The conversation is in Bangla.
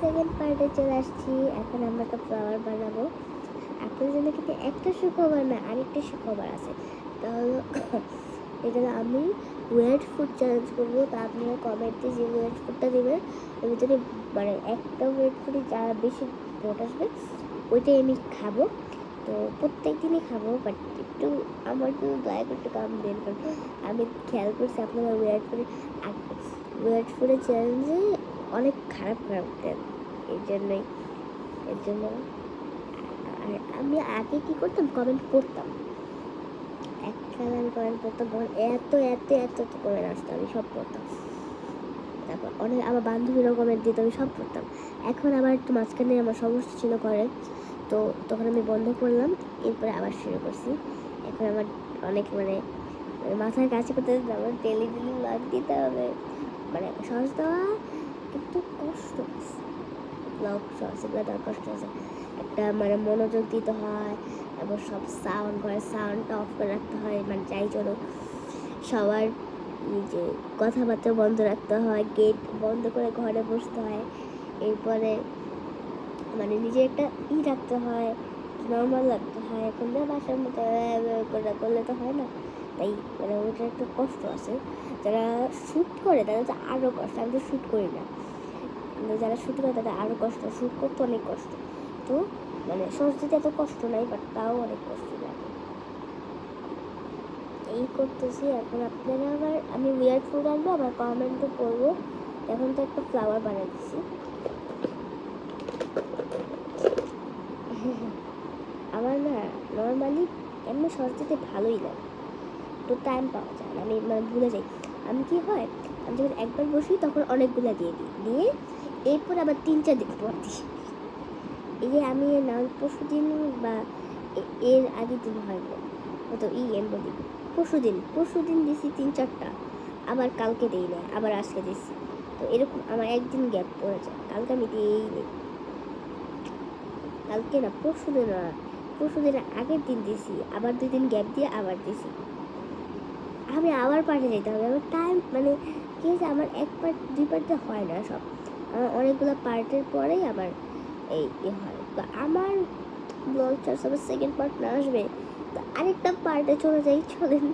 সেকেন্ড পার্টে চলে আসছি। এখন আমরা একটা ফ্লাওয়ার বানাবো। আপনাদের জন্য কিন্তু একটা সুখবর না, আরেকটা সুখবর আছে। তাহলে এটা আমি ওয়েট ফুড চ্যালেঞ্জ করবো। তা আপনারা কমেন্টে যে ওয়েট ফুডটা দেবেন ওর ভিতরে মানে একটা ওয়েট ফুডে যা বেশি ভোট আসবে ওইটাই আমি খাবো। তো প্রত্যেক দিনই খাবো, বাট একটু আমার জন্য দয়া করে একটু কাম দেন, কারণ আমি খেয়াল করছি আপনারা ওয়েট ফুডের চ্যালেঞ্জে অনেক খারাপ দেন। এর জন্য আর আমি আগে কী করতাম, কমেন্ট পড়তাম। এককালে আমি কমেন্ট পড়তাম, তখন এত এত এত এত কমেন্ট আসতো, আমি সব পড়তাম। তারপর অনেক আমার বান্ধবীরাও কমেন্ট দিত, আমি সব পড়তাম। এখন আবার একটু মাঝখানে আমার সমস্যা ছিল করে, তো তখন আমি বন্ধ করলাম, এরপরে আবার শুরু করছি। এখন আমার অনেক মাথায় কাজ করতে আমার ডেলি ব্লগ দিতে হবে, সহজ দেওয়া কিন্তু কষ্ট আছে। ব্লগ শর্টস এগুলো দেওয়ার কষ্ট আছে, একটা মনোযোগ দিতে হয়, তারপর সব সাউন্ডটা অফ করে রাখতে হয়, যাই চলো সবার যে কথাবার্তা বন্ধ রাখতে হয়, গেট বন্ধ করে ঘরে বসতে হয়, এরপরে নিজে একটা রাখতে হয়, নর্মাল রাখতে হয়। এখন যা বাসার মতো করলে তো হয় না, তাই ওইটা একটু কষ্ট আছে। যারা শ্যুট করে তাদের তো আরও কষ্ট, আমি তো শ্যুট করি না, কিন্তু যারা শ্যুট করে তাদের আরও কষ্ট, শ্যুট করতে অনেক কষ্ট। তো সরস্বতীতে এত কষ্ট নাই, বাট তাও অনেক কষ্ট লাগে। এই করতেছি। এখন আপনারা আবার আমি উইয়ার ফুড আনবো, আবার কমেন্টও করবো। এখন তো একটা ফ্লাওয়ার বানিয়ে দিচ্ছি। আমার না নর্মালি এমনি সরস্বতীতে ভালোই লাগে, তো টাইম পাওয়া যায় না, আমি ভুলে যাই। আমি কি হয়, আমি যখন একবার বসি তখন অনেকগুলো দিয়ে এরপর আবার 3-4 দিন পর দিই। এই যে আমি পরশু দিন বা এর আগের দিন হয়তো বলি পরশু দিন দিছি 3-4টা, আবার কালকে দিই না, আবার আজকে দিচ্ছি। তো এরকম আমার একদিন গ্যাপ পড়ে যায়, কালকে আমি দিয়েই নেই। কালকে না, পরশু দিনের আগের দিন দিছি, আবার 2 দিন গ্যাপ দিয়ে আবার দিছি। আমি আবার পার্টে যেতে হবে, আমার টাইম কি হয়েছে, আমার 1 পার্ট 2 পার্টে হয় না, সব আমার অনেকগুলো পার্টের পরেই আবার এই হয়। তো আমার ব্লগ চার্জ আবার সেকেন্ড পার্ট না আসবে, তো আরেকটা পার্টে চলে যাই, চলেন।